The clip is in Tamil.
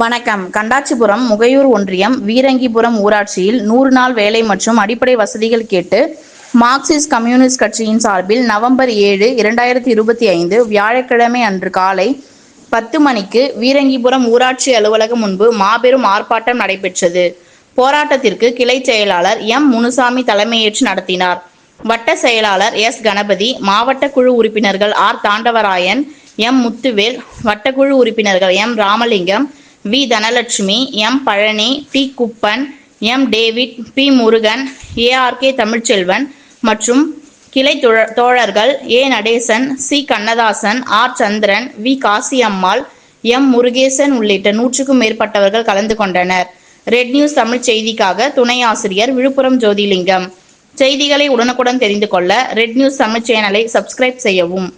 வணக்கம். கண்டாச்சிபுரம் முகையூர் ஒன்றியம் வீரங்கிபுரம் ஊராட்சியில் 100 நாள் வேலை மற்றும் அடிப்படை வசதிகள் கேட்டு மார்க்சிஸ்ட் கம்யூனிஸ்ட் கட்சியின் சார்பில் நவம்பர் 7, 2025 வியாழக்கிழமை அன்று காலை 10 மணிக்கு வீரங்கிபுரம் ஊராட்சி அலுவலகம் முன்பு மாபெரும் ஆர்ப்பாட்டம் நடைபெற்றது. போராட்டத்திற்கு கிளை செயலாளர் எம். முனுசாமி தலைமையேற்று நடத்தினார். வட்ட செயலாளர் எஸ். கணபதி, மாவட்ட குழு உறுப்பினர்கள் ஆர். தாண்டவராயன், எம். முத்துவேல், வட்டக்குழு உறுப்பினர்கள் M. Ramalingam, V. Dhanalakshmi, M. Palani, T. Kuppan, M. David, P. Murugan, A R K. Tamilselvan மற்றும் கிளை தோழர்கள் A. Natesan, C. Kannadasan, R. Chandran, V. Kasiammal, M. Murugesan உள்ளிட்ட 100க்கும் மேற்பட்டவர்கள் கலந்து கொண்டனர். ரெட் நியூஸ் தமிழ் செய்திக்காக துணை ஆசிரியர் விழுப்புரம் ஜோதிலிங்கம். செய்திகளை உடனுக்குடன் தெரிந்து கொள்ள ரெட் நியூஸ் தமிழ் சேனலை சப்ஸ்கிரைப் செய்யவும்.